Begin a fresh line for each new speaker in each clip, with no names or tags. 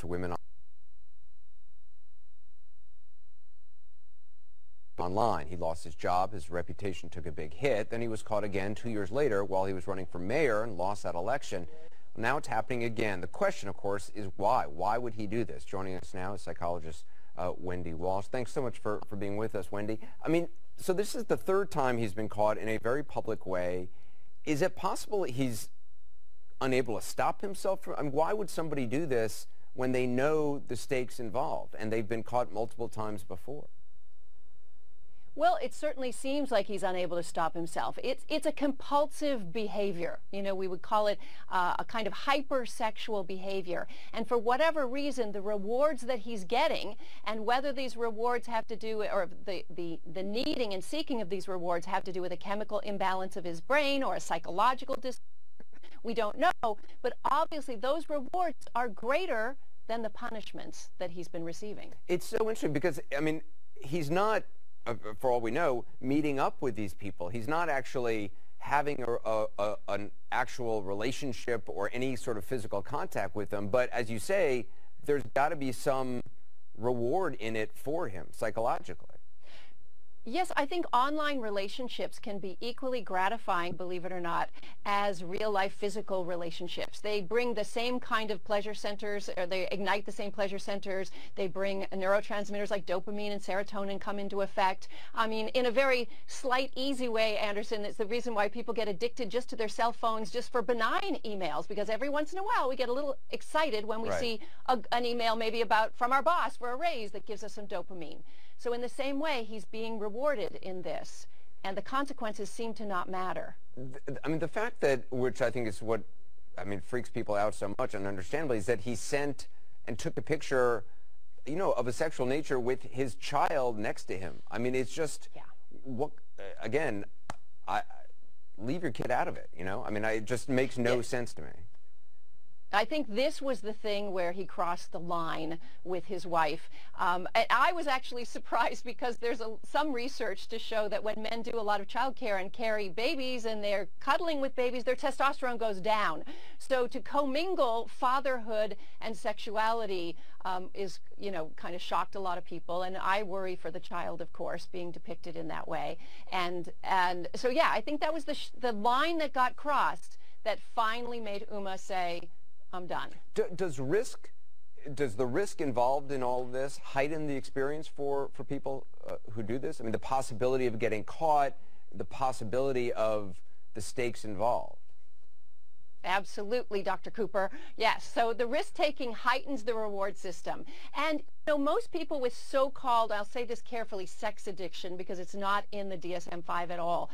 to women online. He lost his job, his reputation took a big hit, then he was caught again 2 years later while he was running for mayor and lost that election. Now it's happening again. The question, of course, is why? Why would he do this? Joining us now is psychologist Wendy Walsh. Thanks so much for being with us, Wendy. I mean, so this is the third time he's been caught in a very public way. Is it possible he's unable to stop himself from, I mean, why would somebody do this when they know the stakes involved and they've been caught multiple times before?
Well, it certainly seems like he's unable to stop himself. It's a compulsive behavior. You know, we would call it a kind of hypersexual behavior. And for whatever reason, the rewards that he's getting, and whether these rewards have to do, or the needing and seeking of these rewards have to do with a chemical imbalance of his brain or a psychological disorder, we don't know. But obviously, those rewards are greater than the punishments that he's been receiving.
It's so interesting because, I mean, he's not, for all we know, meeting up with these people. He's not actually having an actual relationship or any sort of physical contact with them. But as you say, there's got to be some reward in it for him psychologically.
Yes, I think online relationships can be equally gratifying, believe it or not, as real-life physical relationships. They bring the same kind of pleasure centers, or they ignite the same pleasure centers. They bring neurotransmitters like dopamine and serotonin come into effect. I mean, in a very slight, easy way, Anderson, it's the reason why people get addicted just to their cell phones just for benign emails, because every once in a while we get a little excited when we see an email maybe from our boss for a raise that gives us some dopamine. So in the same way, he's being rewarded in this, and the consequences seem to not matter.
I mean, the fact that, which I think is what, I mean, freaks people out so much, and understandably, is that he sent and took a picture, you know, of a sexual nature with his child next to him. I mean, it's just, what, again, leave your kid out of it, you know? I mean, it just makes no sense to me.
I think this was the thing where he crossed the line with his wife. And I was actually surprised because there's some research to show that when men do a lot of childcare and carry babies and they're cuddling with babies, their testosterone goes down. So to commingle fatherhood and sexuality is, you know, kind of shocked a lot of people. And I worry for the child, of course, being depicted in that way. And so, yeah, I think that was the line that got crossed that finally made Uma say, I'm done.
Does the risk involved in all of this heighten the experience for people who do this? I mean, the possibility of getting caught, the possibility of the stakes involved.
Absolutely, Dr. Cooper. Yes, so the risk-taking heightens the reward system. And you know, most people with so-called, I'll say this carefully, sex addiction, because it's not in the DSM-5 at all,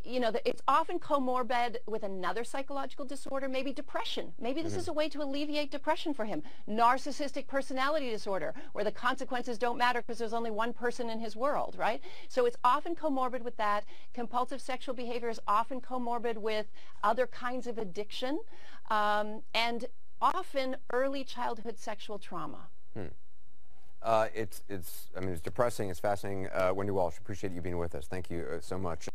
you know, it's often comorbid with another psychological disorder, maybe depression. Maybe this is a way to alleviate depression for him. Narcissistic personality disorder, where the consequences don't matter because there's only one person in his world, right? So it's often comorbid with that. Compulsive sexual behavior is often comorbid with other kinds of addiction, and often early childhood sexual trauma.
I mean, it's depressing. It's fascinating. Wendy Walsh, appreciate you being with us. Thank you so much.